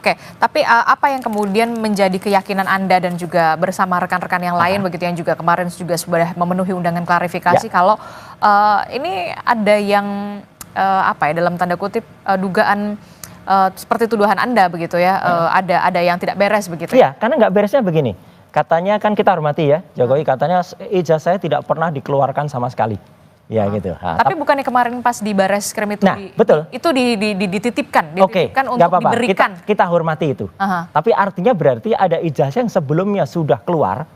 Oke, tapi apa yang kemudian menjadi keyakinan Anda dan juga bersama rekan-rekan yang lain begitu yang juga kemarin juga sudah memenuhi undangan klarifikasi kalau ini ada yang apa ya dalam tanda kutip dugaan seperti tuduhan Anda begitu ya, ada yang tidak beres begitu ya? Iya, karena nggak beresnya begini. Katanya kan kita hormati ya, Jokowi katanya ijazah saya tidak pernah dikeluarkan sama sekali. Ya gitu. Tapi bukannya kemarin pas di Bareskrim itu betul. Itu dititipkan Oke, untuk apa-apa. diberikan. Kita hormati itu. Tapi artinya berarti ada ijazah yang sebelumnya sudah keluar.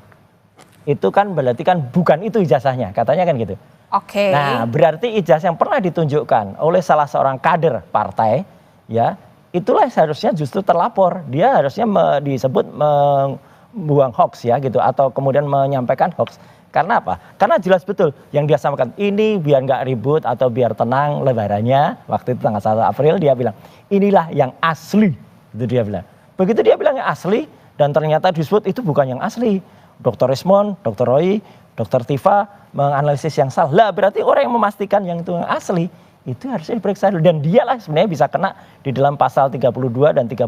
Itu kan berarti kan bukan itu ijazahnya, katanya kan gitu. Oke. Nah, berarti ijazah yang pernah ditunjukkan oleh salah seorang kader partai, ya, itulah seharusnya justru terlapor. Dia harusnya disebut membuang hoax ya gitu atau kemudian menyampaikan hoax. Karena apa? Karena jelas betul yang dia sampaikan ini biar nggak ribut atau biar tenang lebarannya. Waktu itu tanggal 1 April dia bilang inilah yang asli. Itu dia bilang. Begitu dia bilang yang asli dan ternyata disebut itu bukan yang asli. Dr. Rismond, Dr. Roy, Dr. Tifa menganalisis yang salah. Lah berarti orang yang memastikan yang itu yang asli itu harusnya diperiksa dulu. Dan dialah sebenarnya bisa kena di dalam pasal 32 dan 35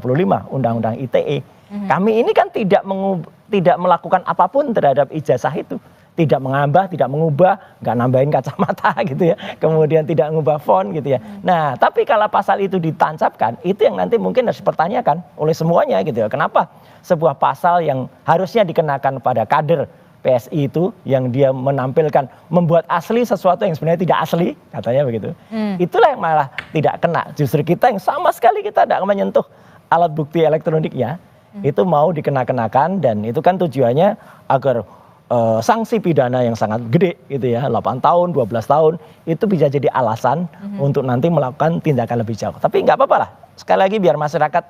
Undang-Undang ITE. Kami ini kan tidak melakukan apapun terhadap ijazah itu. Tidak menambah, tidak mengubah, nggak nambahin kacamata gitu ya. Kemudian tidak mengubah font gitu ya. Nah, tapi kalau pasal itu ditancapkan, itu yang nanti mungkin harus dipertanyakan oleh semuanya gitu ya. Kenapa sebuah pasal yang harusnya dikenakan pada kader PSI itu, yang dia menampilkan, membuat asli sesuatu yang sebenarnya tidak asli, katanya begitu. Itulah yang malah tidak kena. Justru kita yang sama sekali kita tidak menyentuh alat bukti elektroniknya, itu mau dikenakan dan itu kan tujuannya agar sanksi pidana yang sangat gede gitu ya, 8 tahun, 12 tahun itu bisa jadi alasan untuk nanti melakukan tindakan lebih jauh. Tapi nggak apa-apa lah, sekali lagi biar masyarakat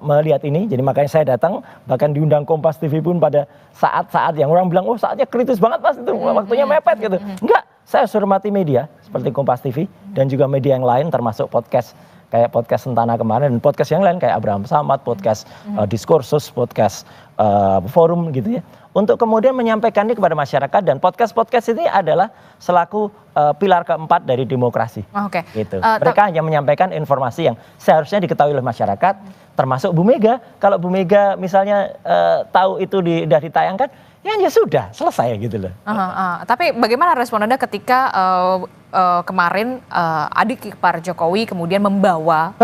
melihat ini. Jadi makanya saya datang, bahkan diundang Kompas TV pun pada saat-saat yang orang bilang, oh saatnya kritis banget Mas itu, waktunya mepet gitu. Enggak, saya hormati media seperti Kompas TV dan juga media yang lain termasuk podcast. Kayak podcast Sentana kemarin dan podcast yang lain kayak Abraham Samad, podcast Diskursus, podcast Forum gitu ya. Untuk kemudian menyampaikan ini kepada masyarakat dan podcast-podcast ini adalah selaku pilar keempat dari demokrasi. Oke. Gitu. Mereka hanya menyampaikan informasi yang seharusnya diketahui oleh masyarakat, termasuk Bu Mega. Kalau Bu Mega misalnya tahu itu sudah ditayangkan, ya sudah selesai gitu loh. Tapi bagaimana respon Anda ketika kemarin adik ipar Jokowi kemudian membawa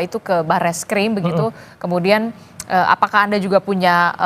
itu ke Bareskrim begitu, kemudian apakah Anda juga punya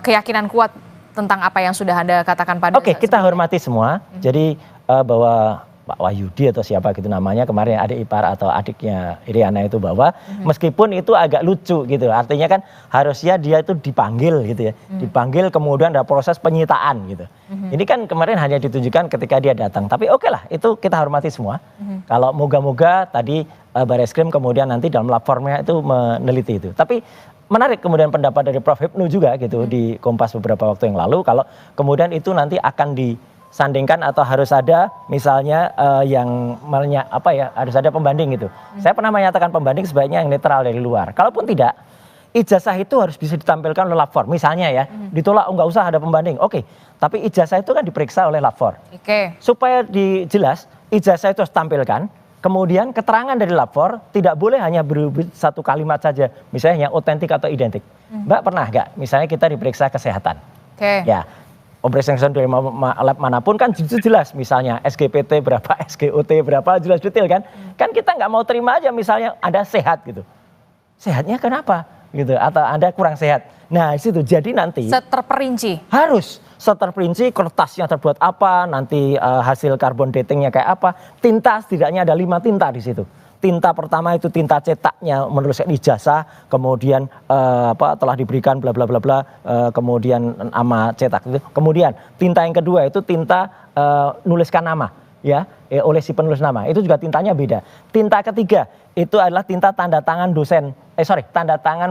keyakinan kuat tentang apa yang sudah Anda katakan pada Oke, kita hormati semua. Jadi bahwa Pak Wahyudi atau siapa gitu namanya kemarin adik ipar atau adiknya Iriana itu bawa, meskipun itu agak lucu gitu. Artinya kan harusnya dia itu dipanggil gitu ya. Dipanggil kemudian ada proses penyitaan gitu. Ini kan kemarin hanya ditunjukkan ketika dia datang. Tapi oke lah, itu kita hormati semua. Kalau moga-moga tadi Bareskrim kemudian nanti dalam platformnya itu meneliti itu. Tapi menarik kemudian pendapat dari Prof. Hipnu juga gitu di Kompas beberapa waktu yang lalu. Kalau kemudian itu nanti akan disandingkan atau harus ada misalnya harus ada pembanding gitu. Saya pernah menyatakan pembanding sebaiknya yang netral dari luar. Kalaupun tidak, ijazah itu harus bisa ditampilkan oleh lapor. Misalnya ya, ditolak nggak usah ada pembanding. Oke, tapi ijazah itu kan diperiksa oleh lapor. Supaya jelas, ijazah itu harus tampilkan. Kemudian keterangan dari lapor tidak boleh hanya berubah satu kalimat saja. Misalnya yang otentik atau identik. Mbak pernah nggak? Misalnya kita diperiksa kesehatan. Ya. Pemeriksaan dari lab manapun kan jelas misalnya SGPT berapa, SGOT berapa, jelas detail kan. Kan kita nggak mau terima aja misalnya Anda sehat gitu. Sehatnya kenapa gitu atau Anda kurang sehat. Nah, situ jadi nanti terperinci. Harus terperinci kertasnya terbuat apa, nanti hasil carbon datingnya kayak apa. Tinta setidaknya ada 5 tinta di situ. Tinta pertama itu tinta cetaknya menuliskan ijazah, kemudian telah diberikan bla bla bla bla, kemudian nama cetak itu. Kemudian tinta yang kedua itu tinta nuliskan nama ya oleh si penulis nama. Itu juga tintanya beda. Tinta ketiga itu adalah tinta tanda tangan tanda tangan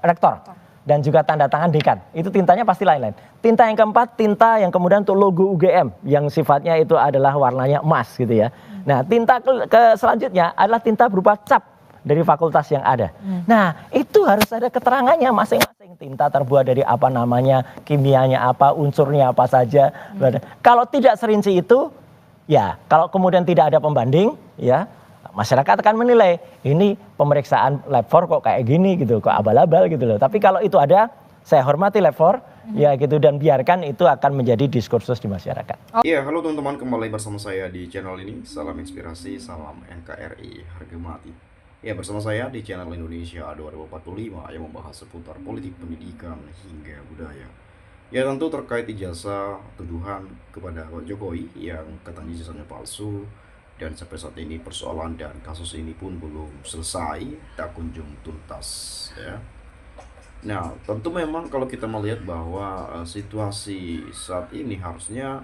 rektor dan juga tanda tangan dekan. Itu tintanya pasti lain-lain. Tinta yang keempat, tinta yang kemudian untuk logo UGM yang sifatnya itu adalah warnanya emas gitu ya. Nah, tinta selanjutnya adalah tinta berupa cap dari fakultas yang ada. Nah, itu harus ada keterangannya masing-masing. Tinta terbuat dari apa namanya, kimianya apa, unsurnya apa saja. Kalau tidak serinci itu, ya kalau kemudian tidak ada pembanding, ya masyarakat akan menilai ini pemeriksaan lab 4 kok kayak gini gitu, kok abal-abal gitu loh. Tapi kalau itu ada, saya hormati lab 4 ya gitu, dan biarkan itu akan menjadi diskursus di masyarakat. Iya, halo teman-teman, kembali bersama saya di channel ini. Salam inspirasi, salam NKRI, harga mati. Ya, bersama saya di channel Indonesia 2045 yang membahas seputar politik, pendidikan, hingga budaya. Ya, tentu terkait ijazah tuduhan kepada Pak Jokowi yang katanya ijazahnya palsu, dan sampai saat ini persoalan dan kasus ini pun belum selesai, tak kunjung tuntas ya. Nah, tentu memang kalau kita melihat bahwa situasi saat ini harusnya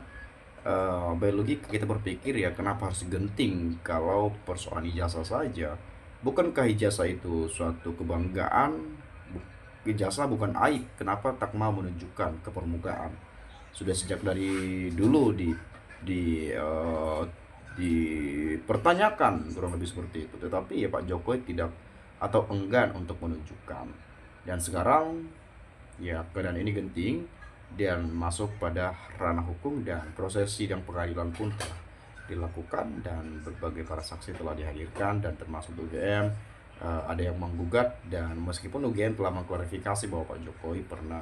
biologika kita berpikir ya, kenapa harus genting kalau persoalan ijazah saja? Bukankah ijazah itu suatu kebanggaan? Ijazah bukan aib, kenapa tak mau menunjukkan ke permukaan? Sudah sejak dari dulu dipertanyakan kurang lebih seperti itu, tetapi ya Pak Jokowi tidak atau enggan untuk menunjukkan. Dan sekarang ya keadaan ini genting dan masuk pada ranah hukum, dan proses sidang pengadilan pun telah dilakukan dan berbagai para saksi telah dihadirkan, dan termasuk UGM ada yang menggugat, dan meskipun UGM telah mengklarifikasi bahwa Pak Jokowi pernah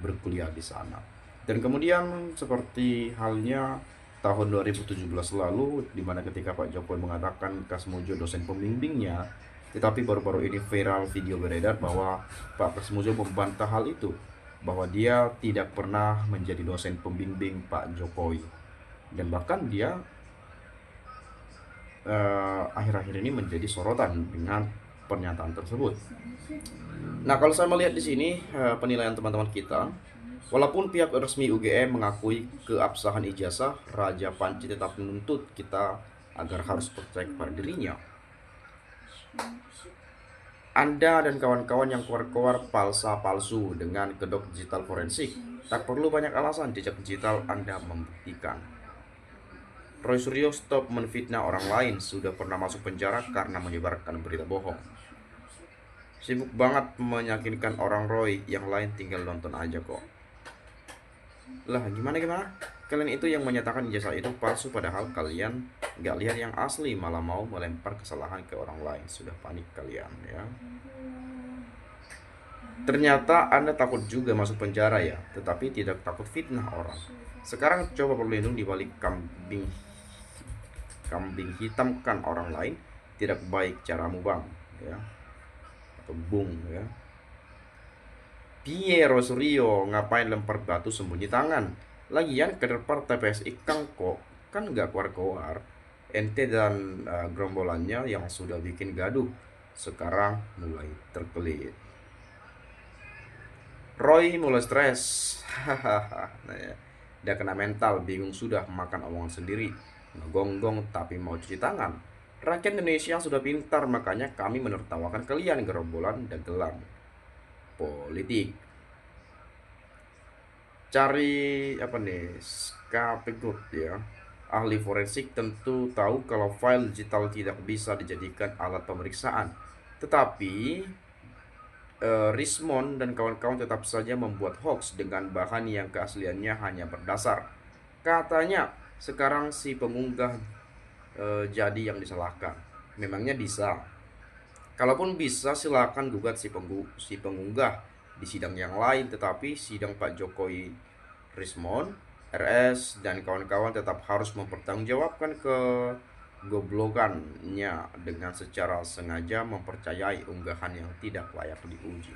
berkuliah di sana. Dan kemudian seperti halnya tahun 2017 lalu, di mana ketika Pak Jokowi mengatakan Kasmujo dosen pembimbingnya, tetapi baru-baru ini viral video beredar bahwa Pak Kasmujo membantah hal itu, bahwa dia tidak pernah menjadi dosen pembimbing Pak Jokowi, dan bahkan dia akhir-akhir ini menjadi sorotan dengan pernyataan tersebut. Nah, kalau saya melihat di sini penilaian teman-teman kita, walaupun pihak resmi UGM mengakui keabsahan ijazah, Raja Panji tetap menuntut kita agar harus percaya kepada dirinya. Anda dan kawan-kawan yang keluar-keluar palsu dengan kedok digital forensik, tak perlu banyak alasan, jejak digital Anda membuktikan. Roy Suryo stop menfitnah orang lain, sudah pernah masuk penjara karena menyebarkan berita bohong. Sibuk banget meyakinkan orang Roy, yang lain tinggal nonton aja kok. Lah gimana? Kalian itu yang menyatakan ijazah itu palsu, padahal kalian nggak lihat yang asli, malah mau melempar kesalahan ke orang lain. Sudah panik kalian ya. Ternyata Anda takut juga masuk penjara ya, tetapi tidak takut fitnah orang. Sekarang coba berlindung di balik kambing hitamkan orang lain. Tidak baik caramu bang ya, atau bung ya. Piero Suryo ngapain lempar batu sembunyi tangan? Lagian kader partai PSI kan nggak keluar-keluar. Ente dan gerombolannya yang sudah bikin gaduh sekarang mulai terkelit. Roy mulai stres. Nah, ya. Udah kena mental, bingung sudah, makan omongan sendiri. Ngegonggong tapi mau cuci tangan. Rakyat Indonesia sudah pintar, makanya kami menertawakan kalian, gerombolan dagelan politik. Cari apa nih, Skapegut ya, ahli forensik tentu tahu kalau file digital tidak bisa dijadikan alat pemeriksaan, tetapi Rismond dan kawan-kawan tetap saja membuat hoax dengan bahan yang keasliannya hanya berdasar. Katanya sekarang si pengunggah jadi yang disalahkan. Memangnya bisa? Kalaupun bisa, silakan gugat si pengunggah di sidang yang lain, tetapi sidang Pak Jokowi, Rismond, RS, dan kawan-kawan tetap harus mempertanggungjawabkan kegoblokannya dengan secara sengaja mempercayai unggahan yang tidak layak diuji.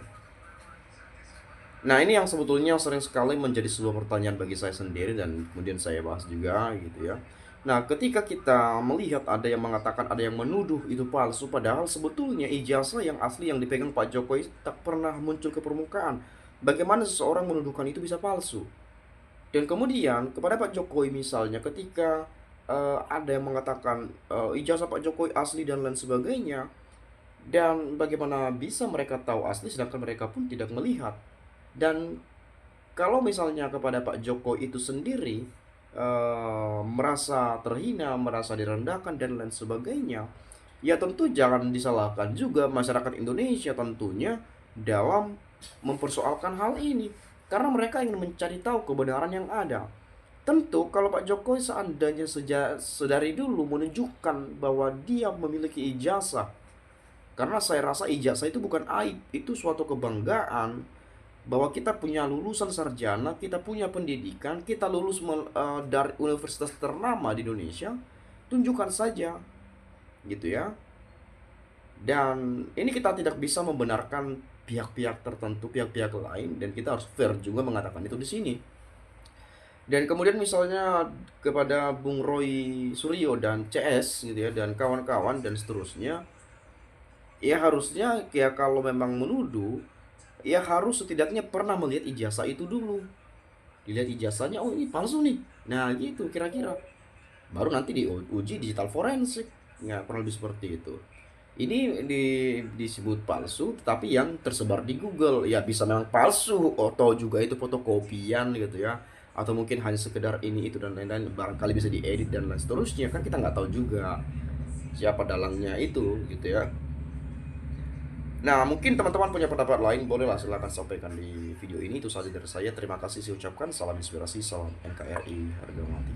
Nah, ini yang sebetulnya sering sekali menjadi sebuah pertanyaan bagi saya sendiri, dan kemudian saya bahas juga gitu ya. Nah, ketika kita melihat ada yang mengatakan, ada yang menuduh itu palsu, padahal sebetulnya ijazah yang asli yang dipegang Pak Jokowi tak pernah muncul ke permukaan. Bagaimana seseorang menuduhkan itu bisa palsu? Dan kemudian kepada Pak Jokowi misalnya, ketika ada yang mengatakan ijazah Pak Jokowi asli dan lain sebagainya, dan bagaimana bisa mereka tahu asli sedangkan mereka pun tidak melihat? Dan kalau misalnya kepada Pak Jokowi itu sendiri merasa terhina, merasa direndahkan dan lain sebagainya, ya tentu jangan disalahkan juga masyarakat Indonesia tentunya dalam mempersoalkan hal ini, karena mereka ingin mencari tahu kebenaran yang ada. Tentu kalau Pak Jokowi seandainya sedari dulu menunjukkan bahwa dia memiliki ijazah, karena saya rasa ijazah itu bukan aib, itu suatu kebanggaan bahwa kita punya lulusan sarjana, kita punya pendidikan, kita lulus dari universitas ternama di Indonesia, tunjukkan saja, gitu ya. Dan ini kita tidak bisa membenarkan pihak-pihak tertentu, pihak-pihak lain, dan kita harus fair juga mengatakan itu di sini. Dan kemudian misalnya kepada Bung Roy Suryo dan CS gitu ya, dan kawan-kawan dan seterusnya, ya harusnya ya kalau memang menuduh, ya harus setidaknya pernah melihat ijazah itu dulu. Dilihat ijazahnya, oh ini palsu nih. Nah gitu kira-kira. Baru nanti diuji digital forensik. Nggak pernah lebih seperti itu. Ini disebut palsu, tetapi yang tersebar di Google ya bisa memang palsu, atau juga itu fotokopian gitu ya, atau mungkin hanya sekedar ini itu dan lain-lain, barangkali bisa diedit dan lain seterusnya, kan kita nggak tahu juga siapa dalangnya itu gitu ya. Nah mungkin teman-teman punya pendapat lain, bolehlah silahkan sampaikan di video ini. Itu saja dari saya, terima kasih saya ucapkan, salam inspirasi, salam NKRI harga mati.